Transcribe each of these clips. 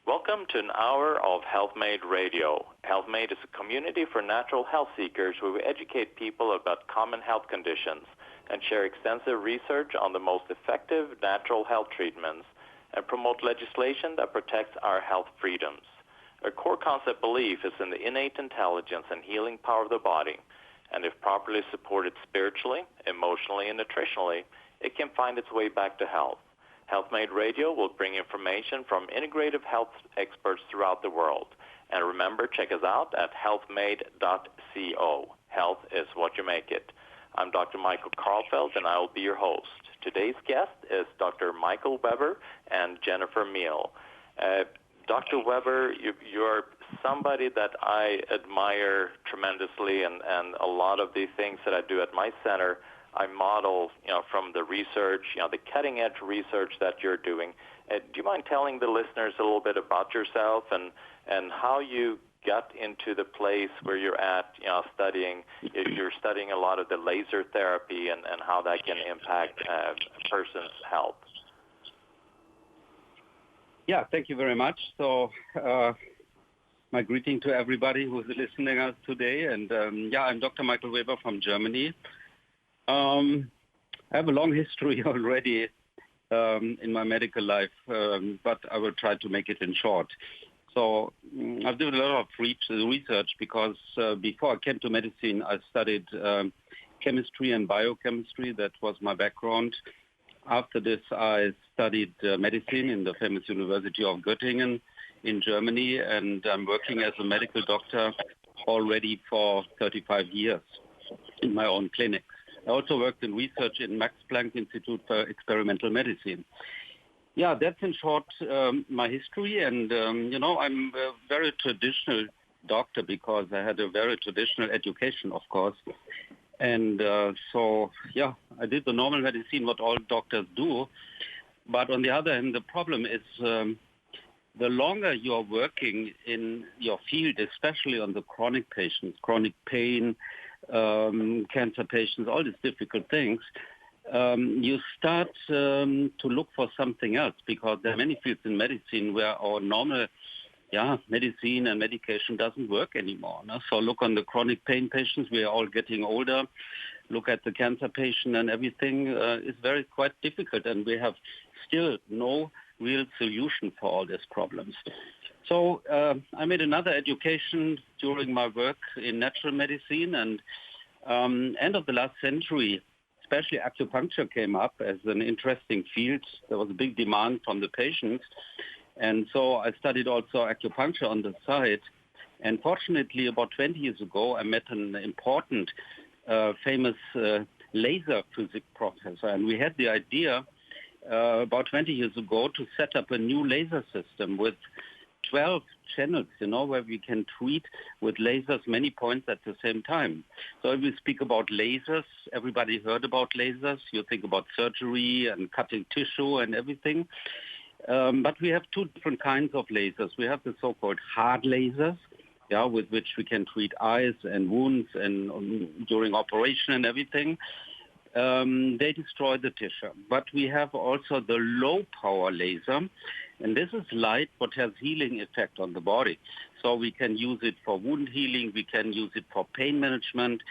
Welcome to an hour of HealthMade Radio. HealthMade is a community for natural health seekers where we educate people about common health conditions and share extensive research on the most effective natural health treatments and promote legislation that protects our health freedoms. A core concept belief is in the innate intelligence and healing power of the body, and if properly supported spiritually, emotionally, and nutritionally, it can find its way back to health. HealthMade Radio will bring information from integrative health experts throughout the world. And remember, check us out at healthmade.co. Health is what you make it. I'm Dr. Michael Karlfeldt, and I will be your host. Today's guest is Dr. Michael Weber and Jennifer Miele. Dr. Weber, you're somebody that I admire tremendously, and a lot of the things that I do at my center, I model, from the research, the cutting-edge research that you're doing. Do you mind telling the listeners a little bit about yourself and how you got into the place where you're at, studying? You're studying a lot of the laser therapy and how that can impact a person's health. Yeah, thank you very much. So, my greeting to everybody who's listening us today. And I'm Dr. Michael Weber from Germany. I have a long history already in my medical life, but I will try to make it in short. So I've done a lot of research because before I came to medicine, I studied chemistry and biochemistry. That was my background. After this, I studied medicine in the famous University of Göttingen in Germany, and I'm working as a medical doctor already for 35 years in my own clinic. I also worked in research in Max Planck Institute for Experimental Medicine. Yeah, that's in short my history. And, I'm a very traditional doctor because I had a very traditional education, of course. And I did the normal medicine, what all doctors do. But on the other hand, the problem is the longer you're working in your field, especially on the chronic patients, chronic pain, cancer patients, all these difficult things, you start to look for something else because there are many fields in medicine where our normal medicine and medication doesn't work anymore. No? So look on the chronic pain patients, we are all getting older. Look at the cancer patient and everything is quite difficult, and we have still no real solution for all these problems. So I made another education during my work in natural medicine, and end of the last century, especially acupuncture came up as an interesting field. There was a big demand from the patients, and so I studied also acupuncture on the side. And fortunately, about 20 years ago, I met an important, famous laser physics professor, and we had the idea about 20 years ago to set up a new laser system with 12 channels, where we can treat with lasers many points at the same time. So if we speak about lasers, everybody heard about lasers. You think about surgery and cutting tissue and everything. But we have two different kinds of lasers. We have the so-called hard lasers, with which we can treat eyes and wounds and during operation and everything. They destroy the tissue. But we have also the low-power laser, and this is light what has healing effect on the body. So we can use it for wound healing, we can use it for pain management.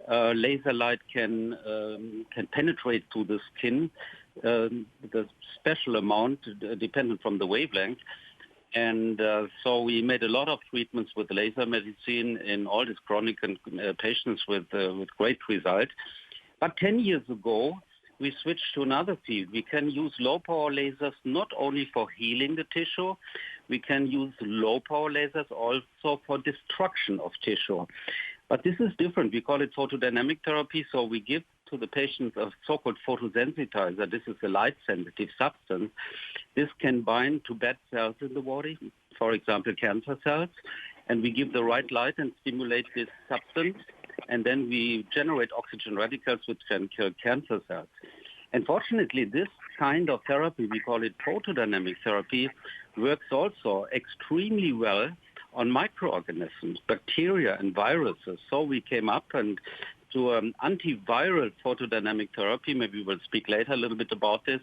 Laser light can penetrate through the skin with a special amount dependent from the wavelength. And so we made a lot of treatments with laser medicine in all these chronic patients with great result. But 10 years ago, we switched to another field. We can use low-power lasers not only for healing the tissue, we can use low-power lasers also for destruction of tissue. But this is different. We call it photodynamic therapy, so we give to the patient a so-called photosensitizer. This is a light-sensitive substance. This can bind to bad cells in the body, for example, cancer cells, and we give the right light and stimulate this substance, and then we generate oxygen radicals which can kill cancer cells. And fortunately, this kind of therapy, we call it photodynamic therapy, works also extremely well on microorganisms, bacteria and viruses. So we came up and to antiviral photodynamic therapy, maybe we'll speak later a little bit about this,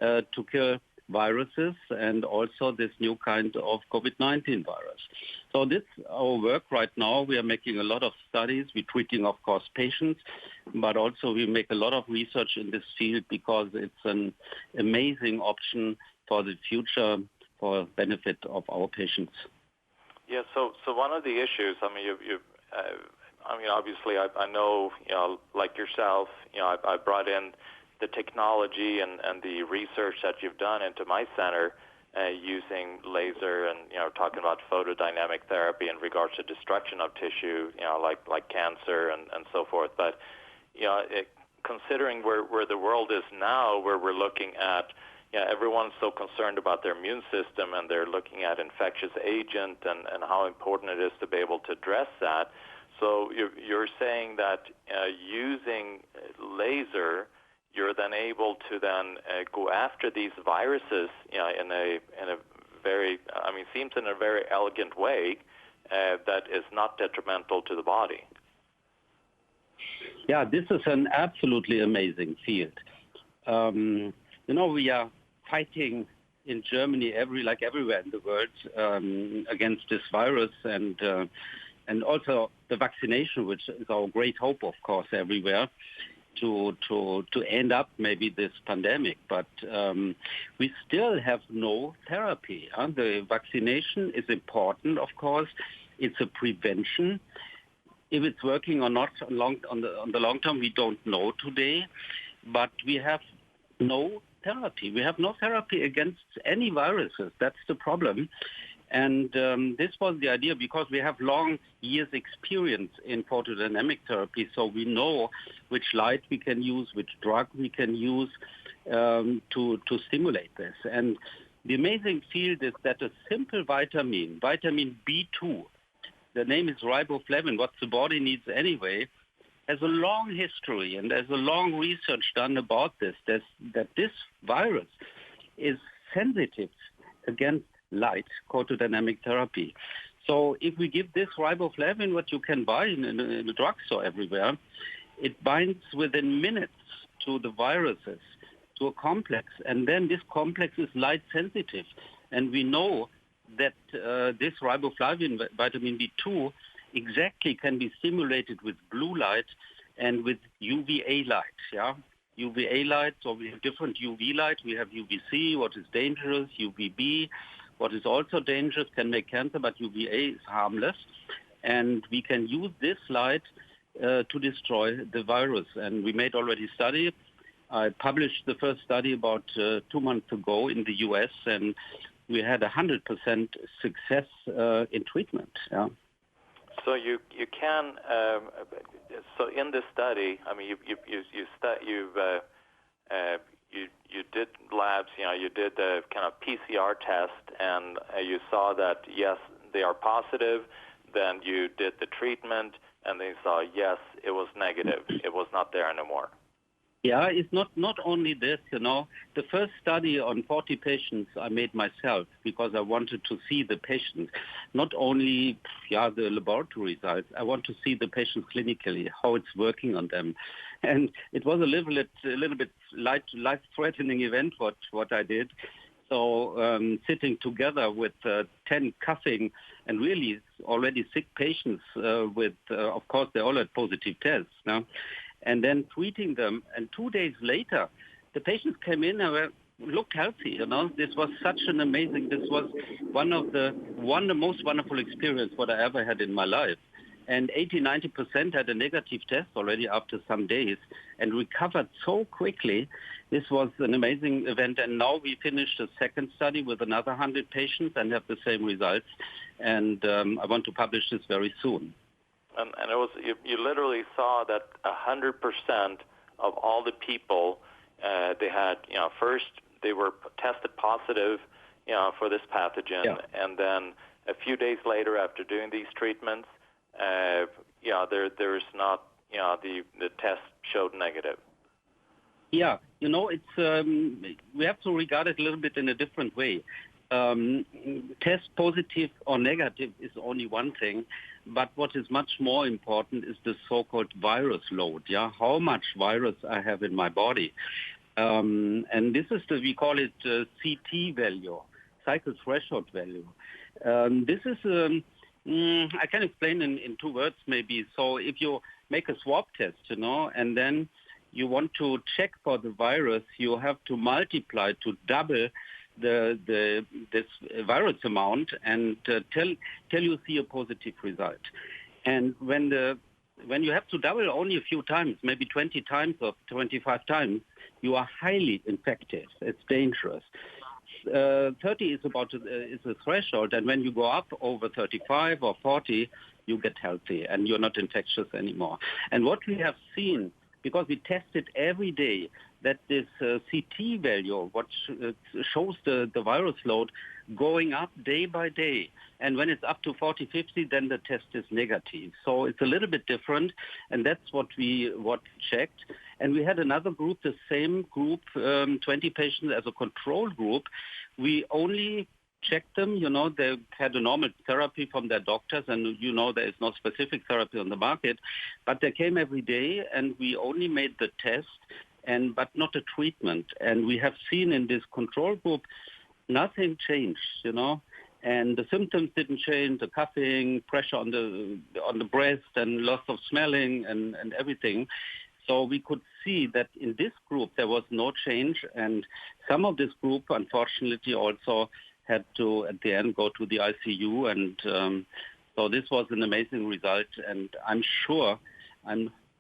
to kill viruses and also this new kind of COVID-19 virus. So this our work right now. We are making a lot of studies. We're treating, of course, patients, but also we make a lot of research in this field because it's an amazing option for the future for benefit of our patients. Yeah. So one of the issues, I mean, obviously, I know, like yourself, I brought in the technology and the research that you've done into my center using laser and, talking about photodynamic therapy in regards to destruction of tissue, like cancer and so forth. But, considering where the world is now, where we're looking at, everyone's so concerned about their immune system and they're looking at infectious agent and how important it is to be able to address that. So you're saying that using laser, you're then able to then go after these viruses, in a very, seems in a very elegant way that is not detrimental to the body. Yeah, this is an absolutely amazing field. We are fighting in Germany, like everywhere in the world, against this virus, and also the vaccination, which is our great hope, of course, everywhere, to end up maybe this pandemic. But we still have no therapy. The vaccination is important, of course. It's a prevention. If it's working or not on the long term, we don't know today. But we have no therapy. We have no therapy against any viruses. That's the problem. And this was the idea because we have long years experience in photodynamic therapy, so we know which light we can use, which drug we can use to stimulate this. And the amazing field is that a simple vitamin B2, the name is Riboflavin, what the body needs anyway, has a long history and there's a long research done about this, that this virus is sensitive against light, photodynamic therapy. So if we give this Riboflavin, what you can buy in the drugstore everywhere, it binds within minutes to the viruses, to a complex, and then this complex is light sensitive. And we know that this Riboflavin, vitamin B2, exactly can be stimulated with blue light and with UVA light, UVA light, so we have different UV light. We have UVC, what is dangerous, UVB, what is also dangerous, can make cancer, but UVA is harmless. And we can use this light to destroy the virus. And we made already a study. I published the first study about 2 months ago in the US, and we had 100% success in treatment. Yeah. So you can so in this study, you did labs, you did the kind of PCR test, and you saw that yes, they are positive. Then you did the treatment, and they saw yes, it was negative. It was not there anymore. Yeah, it's not only this, The first study on 40 patients I made myself because I wanted to see the patients, not only the laboratory results. I want to see the patients clinically, how it's working on them. And it was a little bit life-threatening event what I did. So sitting together with 10 coughing and really already sick patients with, of course, they all had positive tests now. And then treating them. And 2 days later, the patients came in and looked healthy. This was such an amazing. This was one of the most wonderful experience what I ever had in my life. And 80-90% had a negative test already after some days and recovered so quickly. This was an amazing event. And now we finished a second study with another 100 patients and have the same results. And I want to publish this very soon. And it was you literally saw that 100% of all the people they had first they were tested positive for this pathogen, and then a few days later after doing these treatments, there's not the test showed negative. Yeah, it's we have to regard it a little bit in a different way. Test positive or negative is only one thing. But what is much more important is the so-called virus load, how much virus I have in my body. And this is we call it CT value, cycle threshold value. This is, I can explain in 2 words maybe. So if you make a swab test, and then you want to check for the virus, you have to multiply to double this virus amount and till you see a positive result. And when you have to double only a few times, maybe 20 times or 25 times, you are highly infective. It's dangerous. 30 is a threshold, and when you go up over 35 or 40, you get healthy and you're not infectious anymore. And what we have seen, because we test it every day, that this CT value, what shows the virus load, going up day by day. And when it's up to 40, 50, then the test is negative. So it's a little bit different, and that's what we checked. And we had another group, the same group, 20 patients as a control group. We only checked them, they had a normal therapy from their doctors, and there is no specific therapy on the market, but they came every day, and we only made the test, but not a treatment. And we have seen in this control group, nothing changed, and the symptoms didn't change, the coughing, pressure on the breast, and loss of smelling, and everything. So we could see that in this group there was no change, and some of this group, unfortunately, also had to, at the end, go to the ICU. And so this was an amazing result, and I'm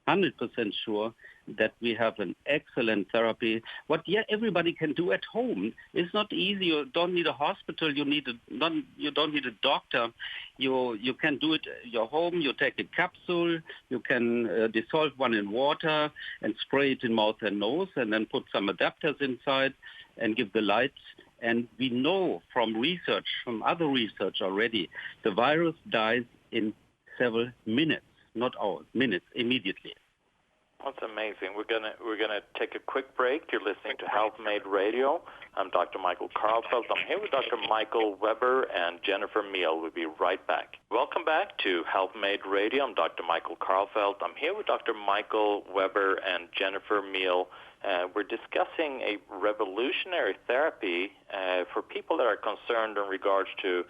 100% sure that we have an excellent therapy. What everybody can do at home. It's not easy. You don't need a hospital. You don't need a doctor. You can do it at your home. You take a capsule. You can dissolve one in water and spray it in mouth and nose, and then put some adapters inside and give the lights. And we know from other research already, the virus dies in several minutes, not hours, minutes, immediately. That's amazing. We're gonna take a quick break. You're listening to HealthMade Radio. I'm Dr. Michael Karlfeldt. I'm here with Dr. Michael Weber and Jennifer Miele. We'll be right back. Welcome back to HealthMade Radio. I'm Dr. Michael Karlfeldt. I'm here with Dr. Michael Weber and Jennifer Miele. We're discussing a revolutionary therapy for people that are concerned in regards to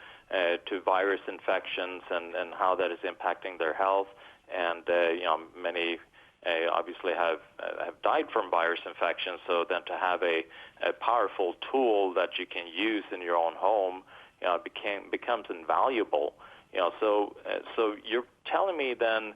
virus infections and how that is impacting their health. And many obviously have died from virus infections. So then to have a powerful tool that you can use in your own home, becomes invaluable. So you're telling me then,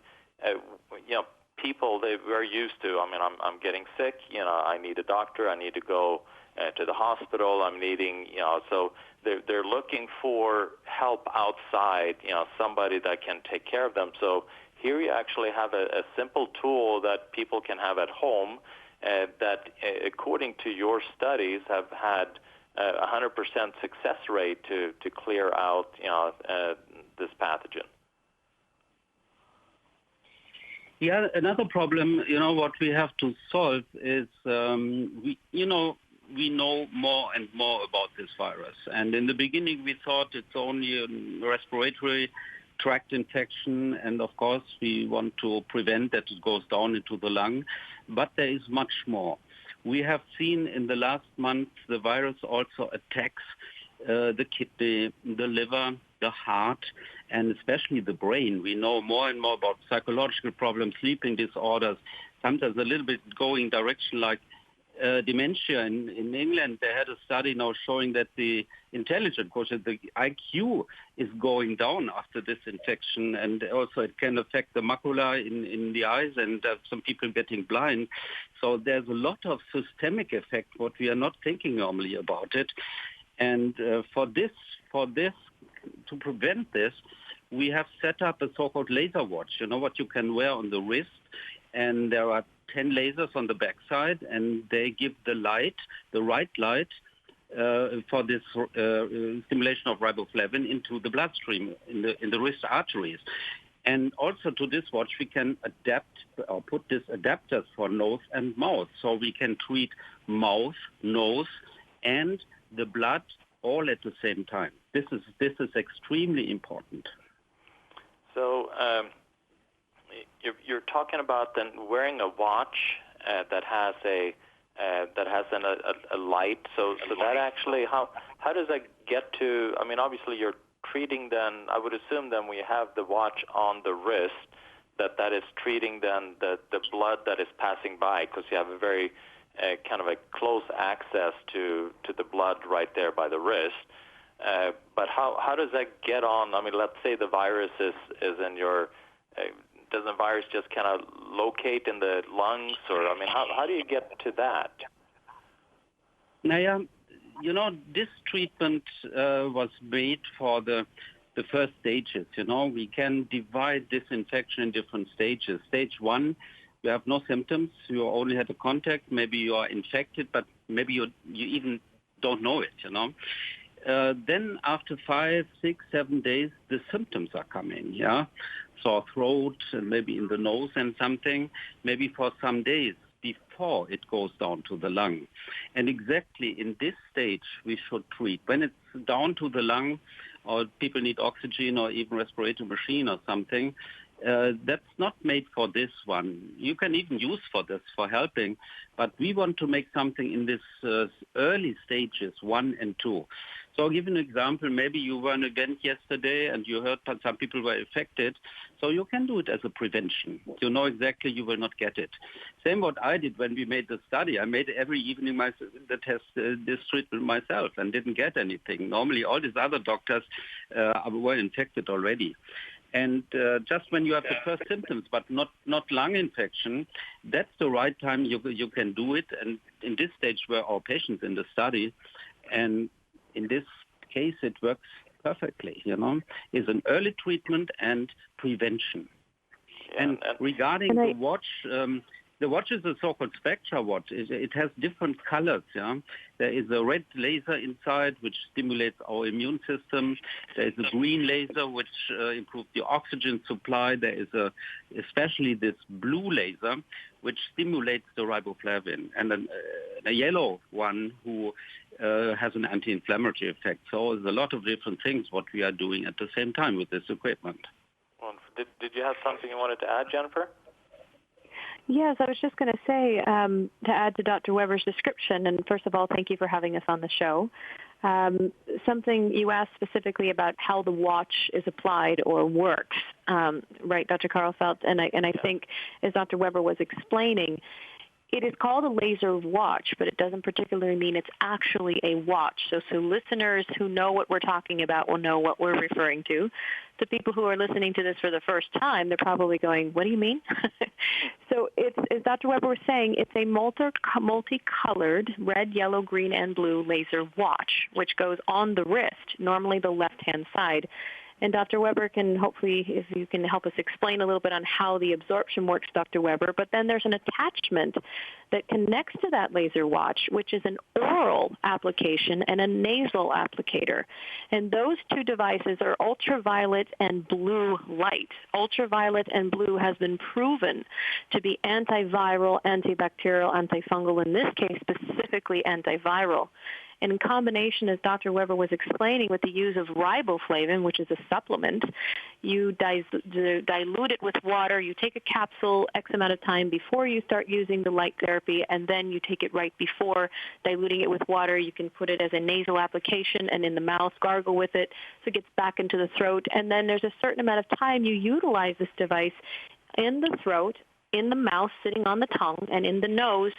people they were used to. I mean, I'm getting sick. I need a doctor. I need to go to the hospital. I'm needing. So they're looking for help outside. Somebody that can take care of them. So here you actually have a simple tool that people can have at home that, according to your studies, have had 100% success rate to clear out this pathogen. Yeah, another problem, what we have to solve is we know more and more about this virus. And in the beginning, we thought it's only a respiratory tract infection, and of course we want to prevent that it goes down into the lung, but there is much more. We have seen in the last month the virus also attacks the kidney, the liver, the heart, and especially the brain. We know more and more about psychological problems, sleeping disorders, sometimes a little bit going direction like dementia. In England, they had a study now showing that the intelligent quotient, the IQ, is going down after this infection, and also it can affect the macula in the eyes, and some people getting blind. So there's a lot of systemic effect, what we are not thinking normally about it. And for this, to prevent this, we have set up a so-called laser watch, what you can wear on the wrist, and there are 10 lasers on the backside, and they give the light, the right light, for this stimulation of riboflavin into the bloodstream in the wrist arteries. And also to this watch, we can adapt or put these adapters for nose and mouth, so we can treat mouth, nose, and the blood all at the same time. This is extremely important. So you're talking about then wearing a watch that has a that has a light. So that actually, how does that get to? I mean, obviously you're treating then. I would assume then we have the watch on the wrist that is treating then the blood that is passing by, because you have a very kind of a close access to the blood right there by the wrist. But how does that get on? I mean, let's say the virus is in your. Does the virus just kind of locate in the lungs, or I mean, how do you get to that? Naya, this treatment was made for the first stages. We can divide this infection in different stages. Stage 1, you have no symptoms. You only had a contact. Maybe you are infected, but maybe you even don't know it. Then after 5, 6, 7 days, the symptoms are coming. Yeah. Sore throat, and maybe in the nose and something, maybe for some days before it goes down to the lung. And exactly in this stage, we should treat. When it's down to the lung, or people need oxygen or even respiratory machine or something, that's not made for this one. You can even use for this, for helping, but we want to make something in this early stages, 1 and 2. So I'll give you an example. Maybe you were an event yesterday and you heard that some people were affected. So you can do it as a prevention. You know exactly you will not get it. Same what I did when we made the study. I made every evening the test, this treatment myself, and didn't get anything. Normally all these other doctors were infected already. And just when you have the first symptoms, but not lung infection, that's the right time you can do it. And in this stage were our patients in the study, and in this case, it works perfectly, It's an early treatment and prevention. Yeah, and regarding the watch, the watch is a so-called Spectra watch. It has different colors, yeah. There is a red laser inside, which stimulates our immune system. There is a green laser, which improves the oxygen supply. There is especially this blue laser, which stimulates the riboflavin, and a yellow one who has an anti-inflammatory effect. So there's a lot of different things what we are doing at the same time with this equipment. Well, did you have something you wanted to add, Jennifer? Yes, I was just going to say, to add to Dr. Weber's description, and first of all, thank you for having us on the show. Something you asked specifically about how the watch is applied or works, right, Dr. Karlfeldt? And I think, as Dr. Weber was explaining, it is called a laser watch, but it doesn't particularly mean it's actually a watch. So listeners who know what we're talking about will know what we're referring to. The people who are listening to this for the first time, they're probably going, what do you mean? So it's, as Dr. Weber was saying, it's a multicolored red, yellow, green, and blue laser watch, which goes on the wrist, normally the left-hand side. And Dr. Weber can hopefully, if you can help us explain a little bit on how the absorption works, Dr. Weber. But then there's an attachment that connects to that laser watch, which is an oral application and a nasal applicator. And those two devices are ultraviolet and blue light. Ultraviolet and blue has been proven to be antiviral, antibacterial, antifungal, in this case specifically antiviral. And in combination, as Dr. Weber was explaining, with the use of riboflavin, which is a supplement, you dilute it with water. You take a capsule X amount of time before you start using the light therapy, and then you take it right before diluting it with water. You can put it as a nasal application and in the mouth, gargle with it so it gets back into the throat. And then there's a certain amount of time you utilize this device in the throat, in the mouth, sitting on the tongue, and in the nose.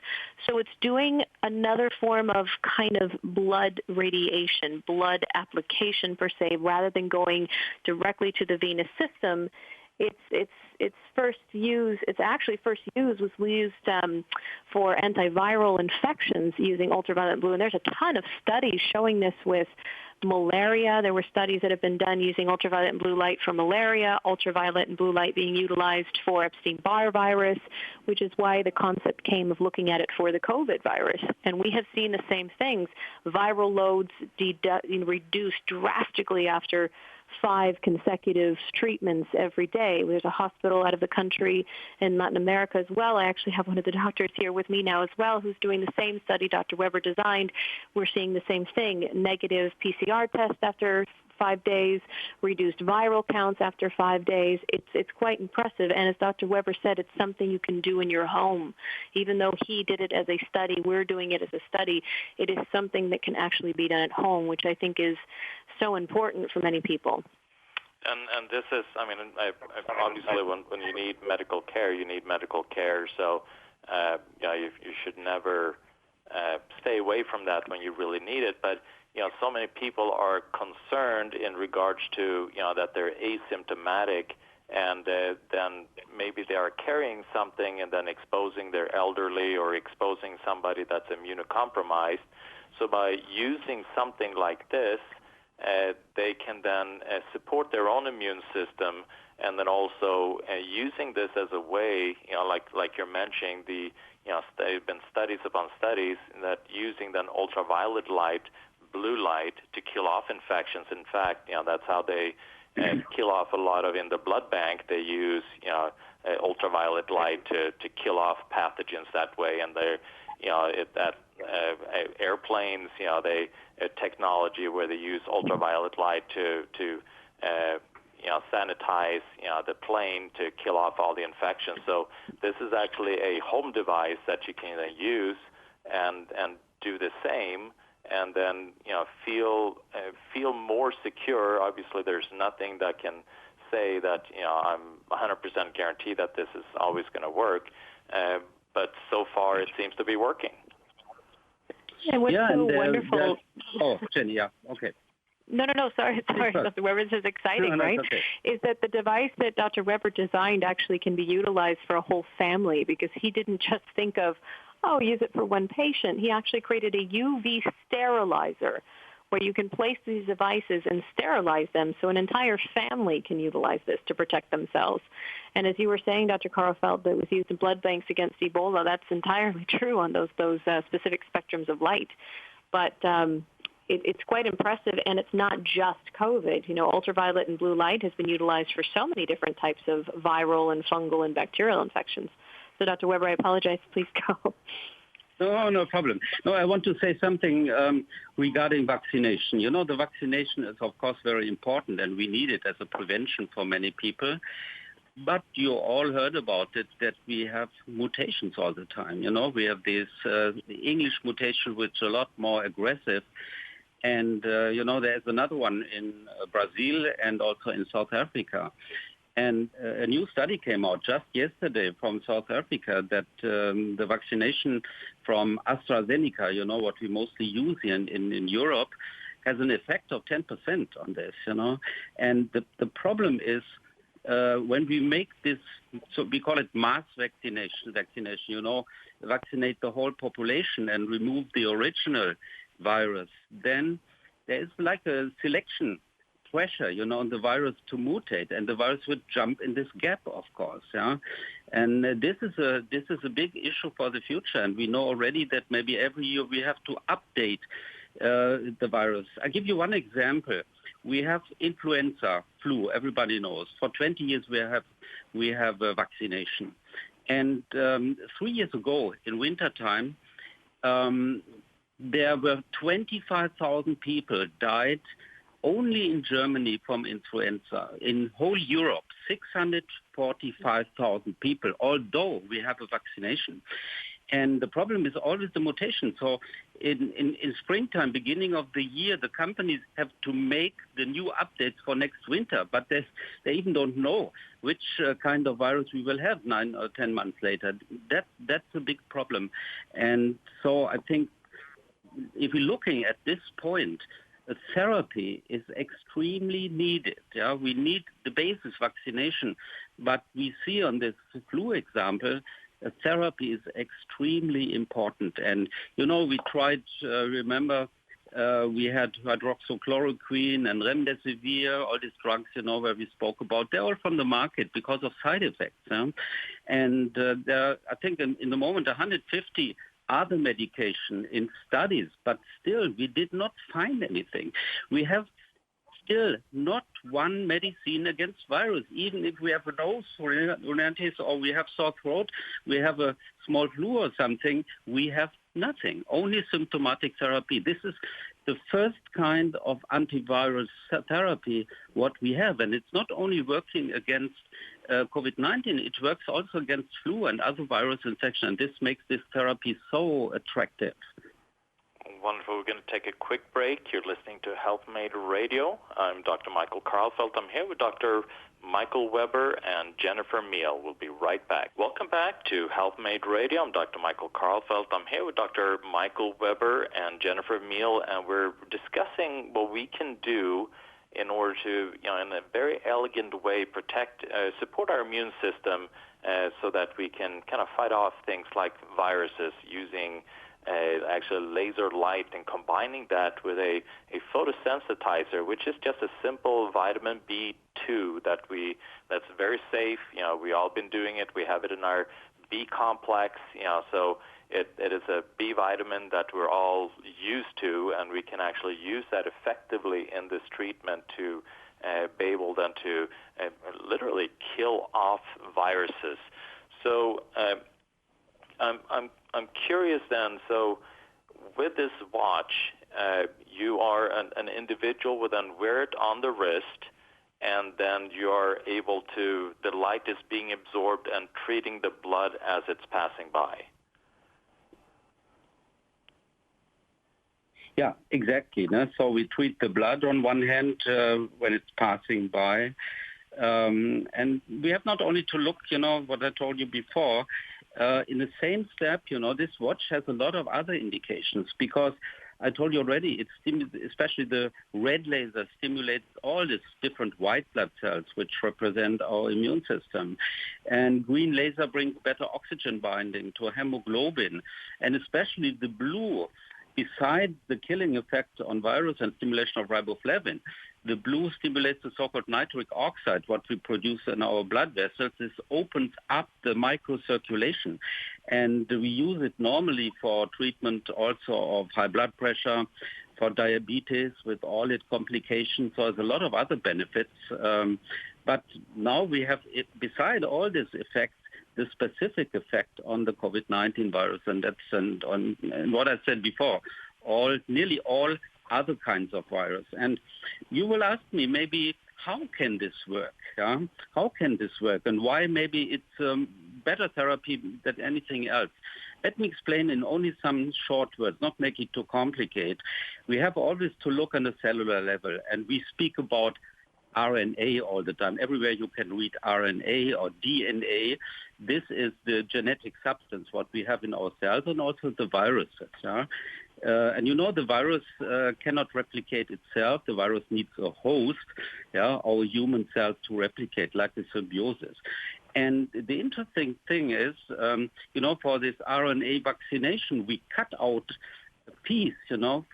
So it's doing another form of kind of blood radiation, blood application per se, rather than going directly to the venous system. Its first use was used for antiviral infections using ultraviolet blue, and there's a ton of studies showing this with malaria. There were studies that have been done using ultraviolet and blue light for malaria, ultraviolet and blue light being utilized for Epstein-Barr virus, which is why the concept came of looking at it for the COVID virus. And we have seen the same things. Viral loads reduced drastically after 5 consecutive treatments every day. There's a hospital out of the country in Latin America as well. I actually have one of the doctors here with me now as well who's doing the same study Dr. Weber designed. We're seeing the same thing, negative PCR test after 5 days, reduced viral counts after 5 days. It's quite impressive. And as Dr. Weber said, it's something you can do in your home. Even though he did it as a study, we're doing it as a study. It is something that can actually be done at home, which I think is so important for many people. And this is, I mean, obviously when you need medical care, you need medical care. So, you should never stay away from that when you really need it. But, so many people are concerned in regards to, that they're asymptomatic and then maybe they are carrying something and then exposing their elderly or exposing somebody that's immunocompromised. So by using something like this, they can then support their own immune system, and then also using this as a way, like you're mentioning, there have been studies upon studies that using then ultraviolet light, blue light to kill off infections. In fact, that's how they kill off a lot of in the blood bank. They use ultraviolet light to kill off pathogens that way, and they're airplanes, they technology where they use ultraviolet light to sanitize the plane to kill off all the infections. So this is actually a home device that you can use and do the same, and then feel more secure. Obviously, there's nothing that can say that I'm 100% guaranteed that this is always going to work. But so far, it seems to be working. And what's so wonderful... Jenny, okay. No, sorry, Dr. Weber, this is exciting, right? Okay. Is that the device that Dr. Weber designed actually can be utilized for a whole family, because he didn't just think of, use it for one patient. He actually created a UV sterilizer where you can place these devices and sterilize them so an entire family can utilize this to protect themselves. And as you were saying, Dr. Karlfeldt, that was used in blood banks against Ebola. That's entirely true on those specific spectrums of light. But it's quite impressive, and it's not just COVID. Ultraviolet and blue light has been utilized for so many different types of viral and fungal and bacterial infections. So, Dr. Weber, I apologize. Please go. No problem. No, I want to say something regarding vaccination. The vaccination is, of course, very important, and we need it as a prevention for many people. But you all heard about it, that we have mutations all the time. We have this English mutation, which is a lot more aggressive. And, there's another one in Brazil and also in South Africa. And a new study came out just yesterday from South Africa that the vaccination from AstraZeneca, what we mostly use in Europe, has an effect of 10% on this, And the problem is when we make this, so we call it mass vaccination, vaccinate the whole population and remove the original virus, then there is like a selection pressure, on the virus to mutate, and the virus would jump in this gap, of course, And this is a big issue for the future, and we know already that maybe every year we have to update the virus. I'll give you one example. We have influenza, flu. Everybody knows. For 20 years we have a vaccination, and 3 years ago in wintertime, there were 25,000 people died only in Germany from influenza. In whole Europe, 645,000 people, although we have a vaccination. And the problem is always the mutation. So in springtime, beginning of the year, the companies have to make the new updates for next winter, but they even don't know which kind of virus we will have 9 or 10 months later. That's a big problem. And so I think if we're looking at this point, a therapy is extremely needed. We need the basis vaccination, but we see on this flu example, therapy is extremely important. And, we tried, remember, we had hydroxychloroquine and remdesivir, all these drugs, where we spoke about. They're all from the market because of side effects. And there are, I think, in the moment, 150 other medication in studies, but still we did not find anything. We have still not one medicine against virus. Even if we have a nose rhinitis or we have sore throat, we have a small flu or something, we have nothing, only symptomatic therapy. This is the first kind of antivirus therapy what we have. And it's not only working against COVID-19, it works also against flu and other virus infection. And this makes this therapy so attractive. Wonderful. We're going to take a quick break. You're listening to HealthMade Radio. I'm Dr. Michael Karlfeldt. I'm here with Dr. Michael Weber and Jennifer Miele. We'll be right back. Welcome back to HealthMade Radio. I'm Dr. Michael Karlfeldt. I'm here with Dr. Michael Weber and Jennifer Miele, and we're discussing what we can do in order to, in a very elegant way, support our immune system so that we can kind of fight off things like viruses using actually laser light and combining that with a photosensitizer, which is just a simple vitamin B2 that's very safe. We all been doing it. We have it in our B complex. So it is a B vitamin that we're all used to, and we can actually use that effectively in this treatment to be able then to literally kill off viruses. So I'm curious then, so with this watch, you are an individual will then wear it on the wrist, and then you're able to, the light is being absorbed and treating the blood as it's passing by. Yeah, exactly. So we treat the blood on one hand when it's passing by. And we have not only to look, what I told you before, in the same step, this watch has a lot of other indications because I told you already, especially the red laser stimulates all these different white blood cells, which represent our immune system. And green laser brings better oxygen binding to hemoglobin. And especially the blue, besides the killing effect on virus and stimulation of riboflavin, the blue stimulates the so-called nitric oxide, what we produce in our blood vessels. This opens up the microcirculation. And we use it normally for treatment also of high blood pressure, for diabetes with all its complications. So there's a lot of other benefits. But now we have, beside all these effects, the specific effect on the COVID-19 virus. And that's and what I said before, nearly all other kinds of virus. And you will ask me maybe, how can this work? Yeah? How can this work? And why maybe it's better therapy than anything else? Let me explain in only some short words, not make it too complicated. We have always to look on a cellular level, and we speak about RNA all the time. Everywhere you can read RNA or DNA. This is the genetic substance, what we have in our cells, and also the viruses. Yeah? And the virus cannot replicate itself. The virus needs a host, our human cells to replicate, like the symbiosis. And the interesting thing is, for this RNA vaccination, we cut out a piece,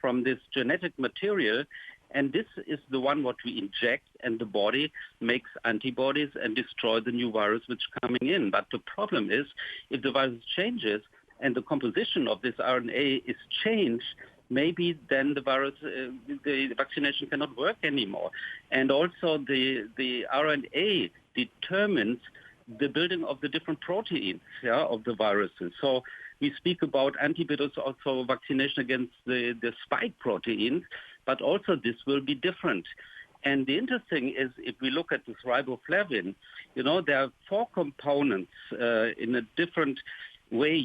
from this genetic material. And this is the one what we inject, and the body makes antibodies and destroy the new virus which is coming in. But the problem is, if the virus changes and the composition of this RNA is changed, maybe then the virus, the vaccination cannot work anymore. And also the RNA determines the building of the different proteins of the viruses. So we speak about antibodies, also vaccination against the spike proteins, but also this will be different. And the interesting is, if we look at this riboflavin, there are 4 components in a different way,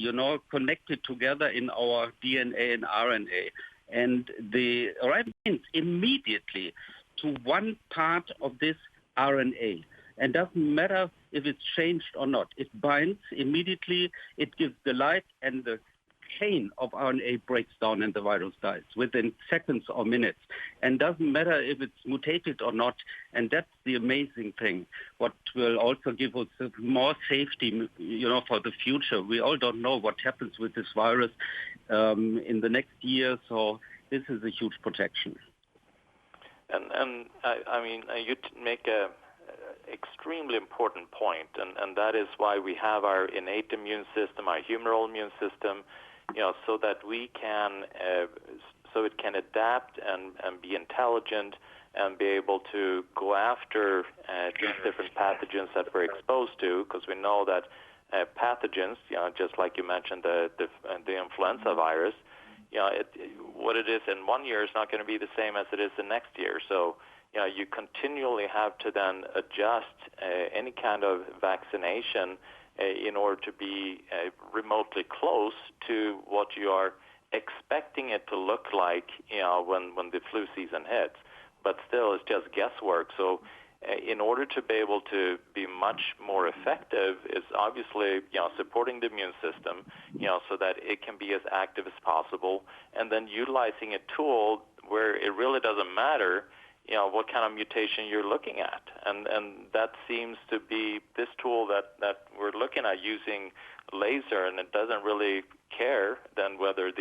connected together in our DNA and RNA. And the riboflavin binds immediately to one part of this RNA. And doesn't matter if it's changed or not. It binds immediately, it gives the light, and the chain of RNA breaks down and the virus dies within seconds or minutes. And doesn't matter if it's mutated or not. And that's the amazing thing, what will also give us more safety, for the future. We all don't know what happens with this virus in the next year. So this is a huge protection. And you make a extremely important point, and that is why we have our innate immune system, our humoral immune system, so that we can, so it can adapt and be intelligent and be able to go after these different pathogens that we're exposed to, because we know that pathogens, just like you mentioned, the influenza virus, what it is in 1 year is not going to be the same as it is the next year. So, you continually have to then adjust any kind of vaccination in order to be remotely close to what you are expecting it to look like, when the flu season hits. But still, it's just guesswork. So, in order to be able to be much more effective is obviously, supporting the immune system, so that it can be as active as possible, and then utilizing a tool where it really doesn't matter, what kind of mutation you're looking at. And that seems to be this tool that we're looking at using laser, and it doesn't really care then whether it's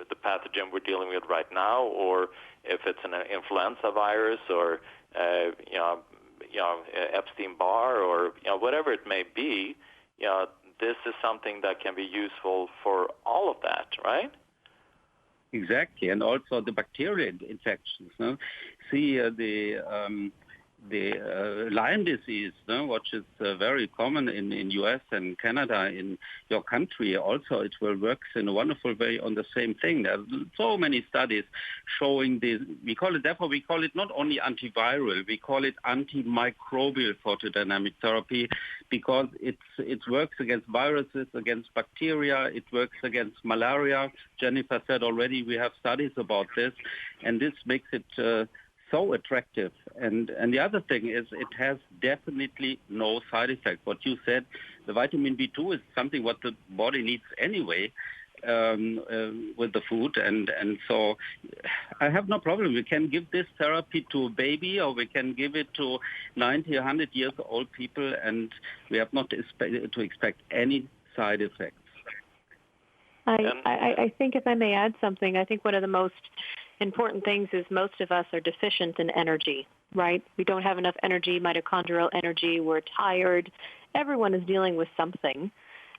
the pathogen we're dealing with right now, or if it's an influenza virus, or Epstein-Barr, or whatever it may be. This is something that can be useful for all of that, right? Exactly, and also the bacterial infections. No? See, the Lyme disease, which is very common in U.S. and Canada, in your country also, it will work in a wonderful way on the same thing. There are so many studies showing this. Therefore we call it not only antiviral, we call it antimicrobial photodynamic therapy, because it works against viruses, against bacteria, it works against malaria. Jennifer said already we have studies about this, and this makes it so attractive. And the other thing is it has definitely no side effect. What you said, the vitamin B2 is something what the body needs anyway with the food. And so I have no problem. We can give this therapy to a baby, or we can give it to 90, 100 years old people, and we have not to expect any side effects. I think if I may add something, I think one of the most important things is most of us are deficient in energy, right? We don't have enough energy, mitochondrial energy. We're tired. Everyone is dealing with something.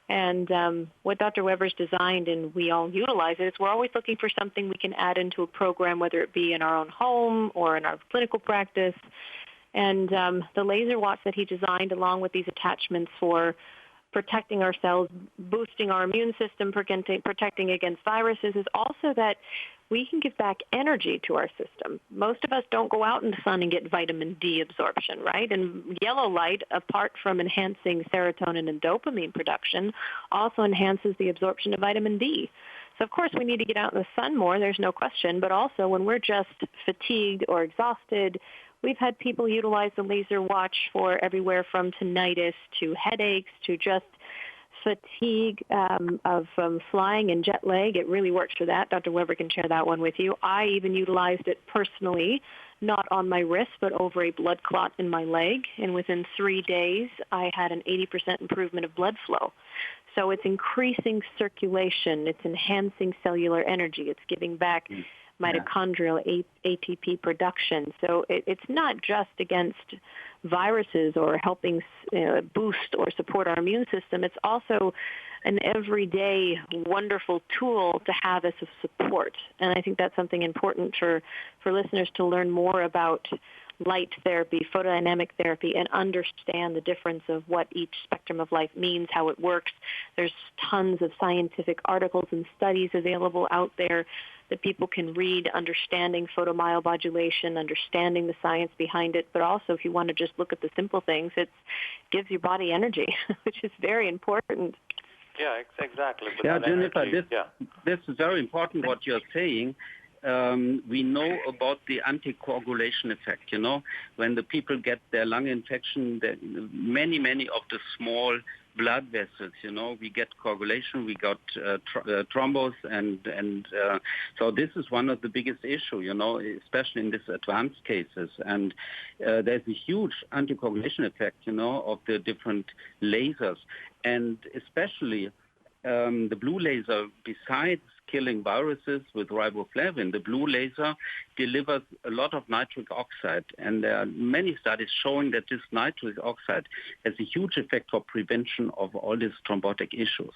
And what Dr. Weber's designed, and we all utilize it, is we're always looking for something we can add into a program, whether it be in our own home or in our clinical practice. And the laser watch that he designed, along with these attachments for protecting ourselves, boosting our immune system, protecting against viruses, is also that we can give back energy to our system. Most of us don't go out in the sun and get vitamin D absorption, right? And yellow light, apart from enhancing serotonin and dopamine production, also enhances the absorption of vitamin D. So, of course, we need to get out in the sun more, there's no question, but also when we're just fatigued or exhausted, we've had people utilize the laser watch for everywhere from tinnitus to headaches to just fatigue of flying and jet lag. It really works for that. Dr. Weber can share that one with you. I even utilized it personally, not on my wrist, but over a blood clot in my leg. And within 3 days, I had an 80% improvement of blood flow. So it's increasing circulation. It's enhancing cellular energy. It's giving back mitochondrial ATP production. So it's not just against viruses or helping boost or support our immune system. It's also an everyday wonderful tool to have as a support. And I think that's something important for listeners to learn more about light therapy, photodynamic therapy, and understand the difference of what each spectrum of light means, how it works. There's tons of scientific articles and studies available out there that people can read, understanding photomyomodulation, understanding the science behind it, but also if you want to just look at the simple things, it gives your body energy, which is very important. Yeah, exactly. Yeah, Jennifer, this is very important what you're saying. We know about the anticoagulation effect, when the people get their lung infection, many of the small blood vessels, we get coagulation, we got thrombus, and so this is one of the biggest issues, especially in these advanced cases. And there's a huge anticoagulation effect, of the different lasers, and especially the blue laser, besides killing viruses with riboflavin, the blue laser delivers a lot of nitric oxide. And there are many studies showing that this nitric oxide has a huge effect for prevention of all these thrombotic issues.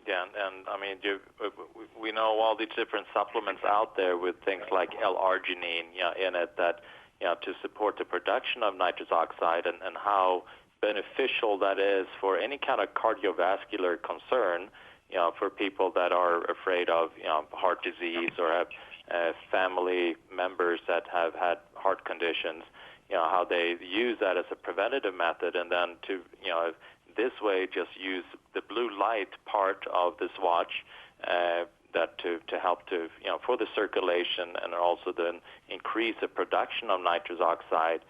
Yeah, and I mean, we know all these different supplements out there with things like L-arginine in it that, to support the production of nitrous oxide, and how beneficial that is for any kind of cardiovascular concern, for people that are afraid of, heart disease or have family members that have had heart conditions, how they use that as a preventative method, and then to, this way just use the blue light part of this watch that to help to, for the circulation, and also then increase the production of nitrous oxide,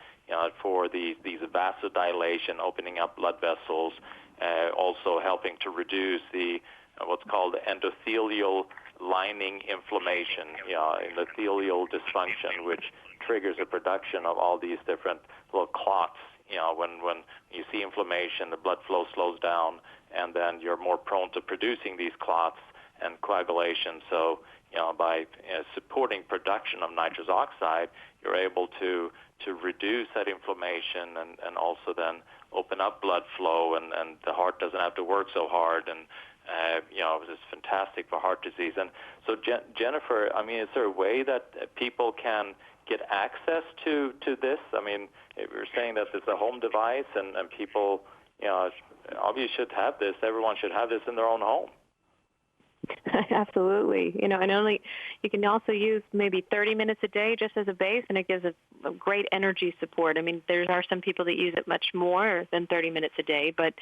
for these vasodilation, opening up blood vessels, also helping to reduce the what's called endothelial lining inflammation, endothelial dysfunction, which triggers the production of all these different little clots. When you see inflammation, the blood flow slows down, and then you're more prone to producing these clots and coagulation. So, by supporting production of nitrous oxide, you're able to reduce that inflammation and also then open up blood flow, and the heart doesn't have to work so hard, and it's fantastic for heart disease. And so, Jennifer, I mean, is there a way that people can get access to this? I mean, if you're saying that it's a home device, and people, obviously should have this. Everyone should have this in their own home. Absolutely. And only you can also use maybe 30 minutes a day just as a base, and it gives a great energy support. I mean, there are some people that use it much more than 30 minutes a day, but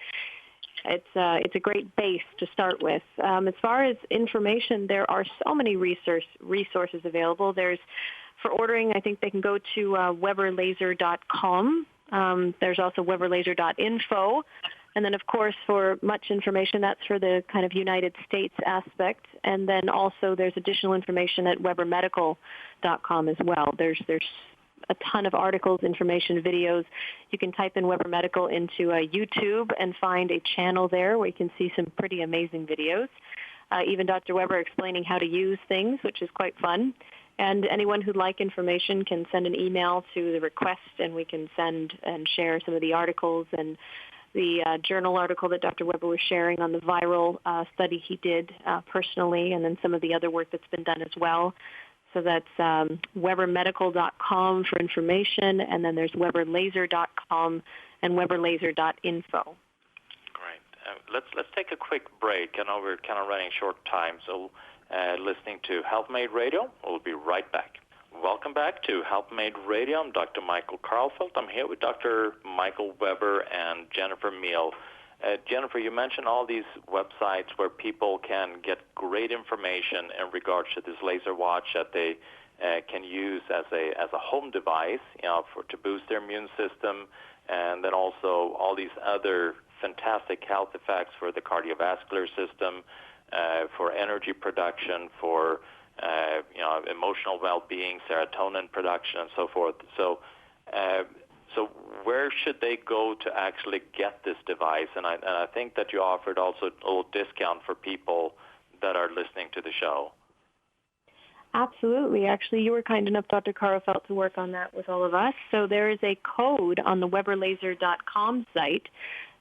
it's a great base to start with. As far as information, there are so many resources available. For ordering, I think they can go to weberlaser.com. There's also weberlaser.info. And then, of course, for much information, that's for the kind of United States aspect. And then also there's additional information at webermedical.com as well. There's a ton of articles, information, videos. You can type in Weber Medical into YouTube and find a channel there where you can see some pretty amazing videos. Even Dr. Weber explaining how to use things, which is quite fun. And anyone who'd like information can send an email to the request, and we can send and share some of the articles and the journal article that Dr. Weber was sharing on the viral study he did personally, and then some of the other work that's been done as well. So that's webermedical.com for information, and then there's weberlaser.com and weberlaser.info. Great. Let's take a quick break. I know we're kind of running short time, so listening to HealthMade Radio. We'll be right back. Welcome back to HealthMade Radio. I'm Dr. Michael Karlfeldt. I'm here with Dr. Michael Weber and Jennifer Miele. Jennifer, you mentioned all these websites where people can get great information in regards to this laser watch that they can use as a home device, to boost their immune system, and then also all these other fantastic health effects for the cardiovascular system, for energy production, for emotional well-being, serotonin production, and so forth. So where should they go to actually get this device? And I think that you offered also a little discount for people that are listening to the show. Absolutely. Actually, you were kind enough, Dr. Karlfeldt, to work on that with all of us. So there is a code on the weberlaser.com site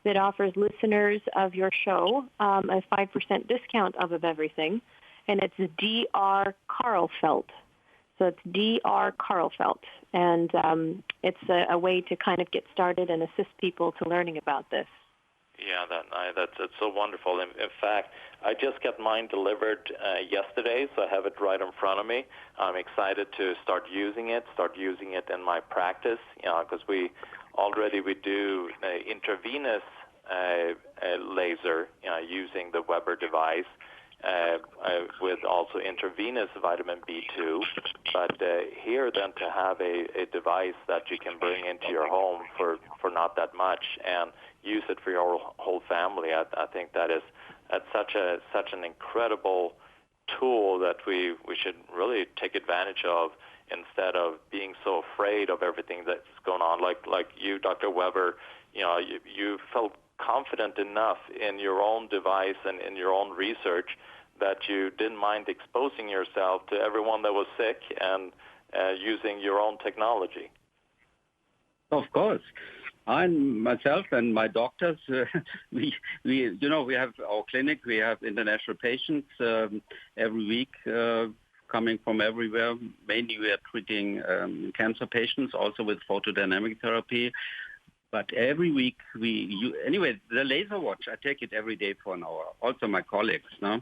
that offers listeners of your show a 5% discount of everything. And it's Dr. Karlfeldt. So it's Dr. Karlfeldt. And it's a way to kind of get started and assist people to learning about this. Yeah, that's so wonderful. In fact, I just got mine delivered yesterday, so I have it right in front of me. I'm excited to start using it in my practice, because we do intravenous laser using the Weber device. With also intravenous vitamin B2, but here then to have a device that you can bring into your home for not that much and use it for your whole family, I think that's such an incredible tool that we should really take advantage of, instead of being so afraid of everything that's going on. Like you, Dr. Weber, you felt confident enough in your own device and in your own research that you didn't mind exposing yourself to everyone that was sick and using your own technology. Of course. I myself and my doctors, we have our clinic. We have international patients every week coming from everywhere. Mainly we are treating cancer patients, also with photodynamic therapy. But every week anyway, the laser watch, I take it every day for an hour. Also my colleagues, no?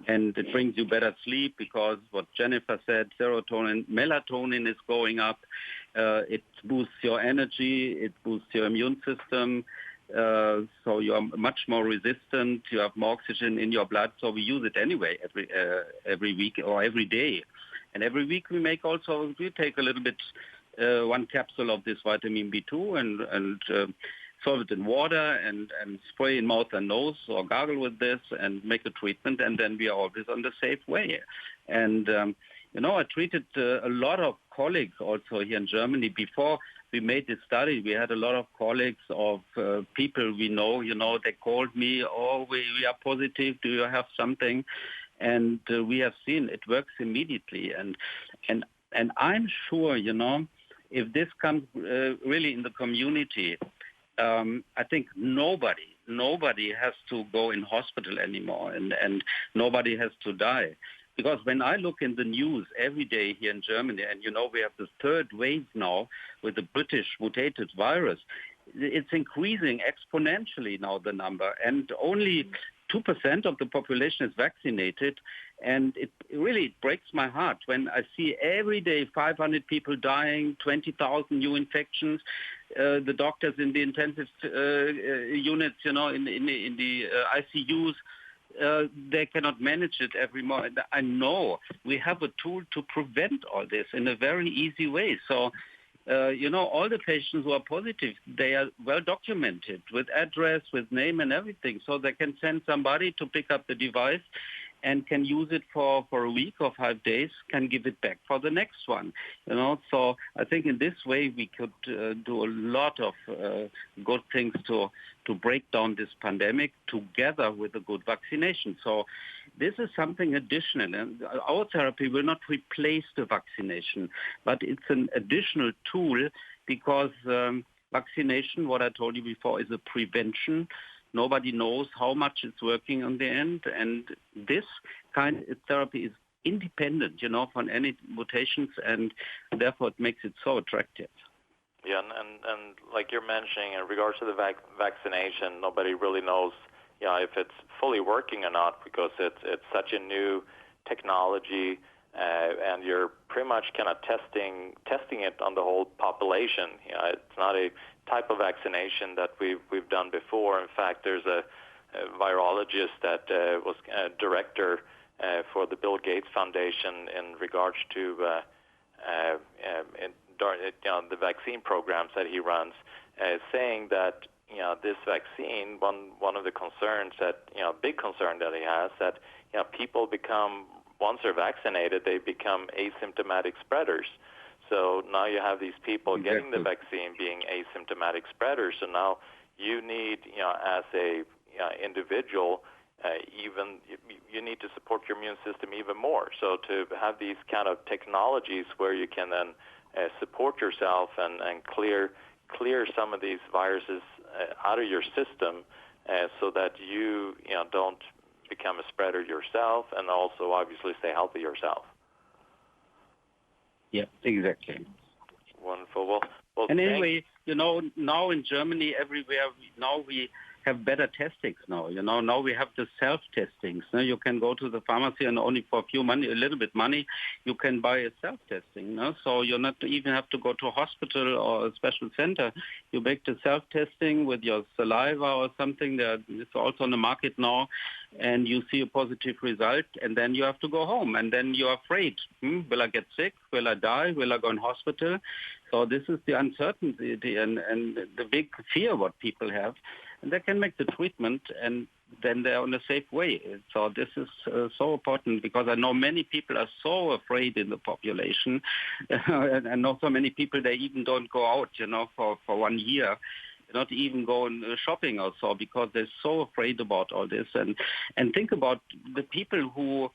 And it brings you better sleep because what Jennifer said, serotonin, melatonin is going up. It boosts your energy. It boosts your immune system. So you are much more resistant. You have more oxygen in your blood. So we use it anyway every week or every day. And every week we take a little bit, one capsule of this vitamin B2 and solve it in water and spray in mouth and nose or gargle with this and make a treatment. And then we are always on the safe way. And, I treated a lot of colleagues also here in Germany. Before we made this study, we had a lot of colleagues of people we know, they called me, we are positive, do you have something? And we have seen it works immediately. And I'm sure, if this comes really in the community, I think nobody has to go in hospital anymore and nobody has to die. Because when I look in the news every day here in Germany, and we have the third wave now with the British mutated virus, it's increasing exponentially now, the number, and only 2% of the population is vaccinated, and it really breaks my heart when I see every day 500 people dying, 20,000 new infections, the doctors in the intensive units, in the ICUs, they cannot manage it every morning. I know we have a tool to prevent all this in a very easy way. So, all the patients who are positive, they are well documented with address, with name and everything. So they can send somebody to pick up the device and can use it for a week or 5 days, can give it back for the next one. So I think in this way we could do a lot of good things to break down this pandemic together with a good vaccination. So this is something additional. And our therapy will not replace the vaccination, but it's an additional tool because vaccination, what I told you before, is a prevention. Nobody knows how much it's working on the end. And this kind of therapy is independent, from any mutations, and therefore it makes it so attractive. Yeah, and like you're mentioning, in regards to the vaccination, nobody really knows, if it's fully working or not because it's such a new technology, and you're pretty much kind of testing it on the whole population. It's not a type of vaccination that we've done before. In fact, there's a virologist that was a director for the Bill Gates Foundation in regards to the vaccine programs that he runs, saying that this vaccine, one of the concerns that big concern that he has, that people become, once they're vaccinated, they become asymptomatic spreaders. So now you have these people getting the vaccine being asymptomatic spreaders. So now you need, as a individual, you need to support your immune system even more. So to have these kind of technologies where you can then support yourself and clear some of these viruses out of your system, so that you don't become a spreader yourself, and also obviously stay healthy yourself. Yeah, exactly. Wonderful. Well, and anyway, now in Germany, everywhere, now we have better testings now. Now we have the self-testings. Now you can go to the pharmacy and only for a little bit money, you can buy a self-testing. So you not even have to go to a hospital or a special center. You make the self-testing with your saliva or something that is also on the market now, and you see a positive result, and then you have to go home, and then you're afraid. Will I get sick? Will I die? Will I go in hospital? So this is the uncertainty and the big fear what people have. And they can make the treatment, and then they're on a safe way. So this is so important, because I know many people are so afraid in the population. And I know so many people, they even don't go out, for 1 year. Not even go shopping or so, because they're so afraid about all this. And think about the people who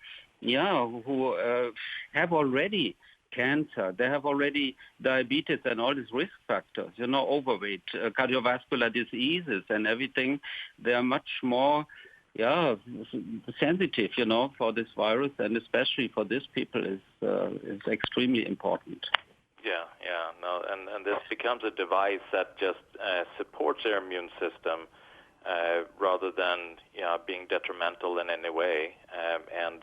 have already cancer, they have already diabetes and all these risk factors, overweight, cardiovascular diseases and everything. They are much more sensitive, for this virus, and especially for these people is extremely important. Yeah, no, and this becomes a device that just supports their immune system rather than being detrimental in any way, and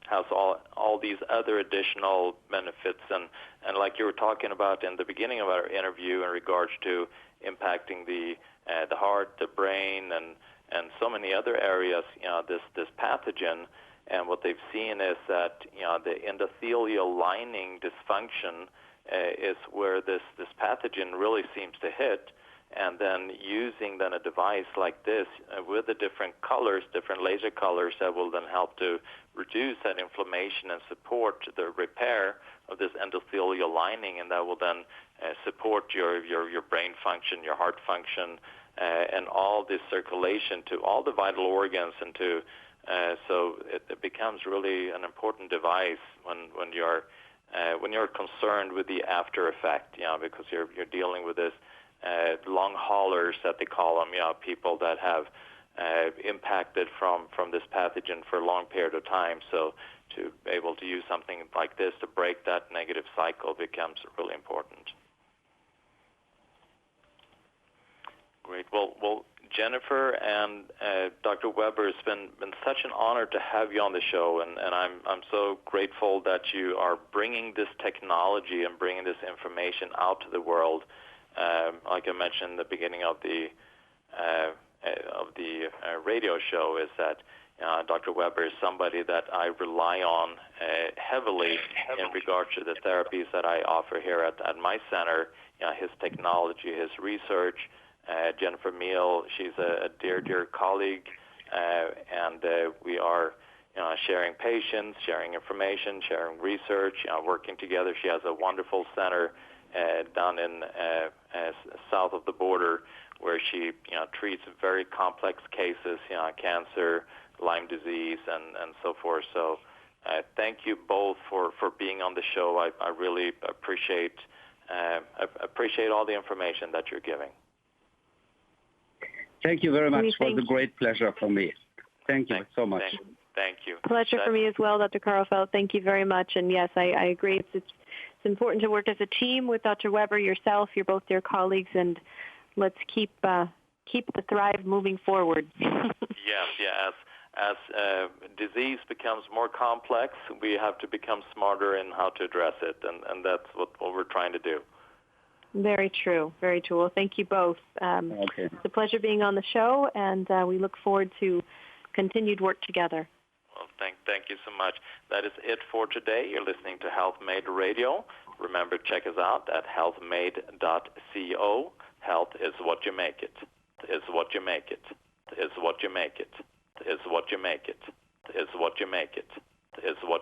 has all these other additional benefits. And like you were talking about in the beginning of our interview in regards to impacting the heart, the brain, and so many other areas, this pathogen. And what they've seen is that the endothelial lining dysfunction is where this pathogen really seems to hit. And then using a device like this with the different colors, different laser colors, that will then help to reduce that inflammation and support the repair of this endothelial lining, and that will then support your brain function, your heart function, and all this circulation to all the vital organs, and to so it becomes really an important device when you're concerned with the after effect, because you're dealing with this. Long haulers that they call them, people that have impacted from this pathogen for a long period of time. So to be able to use something like this to break that negative cycle becomes really important. Great. Well, Jennifer and Dr. Weber, it's been such an honor to have you on the show, and I'm so grateful that you are bringing this technology and bringing this information out to the world. Like I mentioned in the beginning of the radio show, is that Dr. Weber is somebody that I rely on heavily in regard to the therapies that I offer here at my center. His technology, his research. Jennifer Miele, she's a dear colleague, and we are sharing patients, sharing information, sharing research, working together. She has a wonderful center down in south of the border, where she treats very complex cases, cancer, Lyme disease, and so forth. So thank you both for being on the show. I really appreciate all the information that you're giving. Thank you very much. It was a great pleasure for me. Thank you so much. Thank you. Pleasure for me as well, Dr. Karlfeldt. Thank you very much. And yes, I agree. It's important to work as a team with Dr. Weber, yourself. You're both dear colleagues, and let's keep the Thrive moving forward. Yes. As disease becomes more complex, we have to become smarter in how to address it, and that's what we're trying to do. Very true. Very true. Well, thank you both. Okay. It's a pleasure being on the show, and we look forward to continued work together. Well, thank you so much. That is it for today. You're listening to HealthMade Radio. Remember, check us out at healthmade.co. Health is what you make it. Is what you make it. Is what you make it. Is what you make it. Is what you make it. Is what you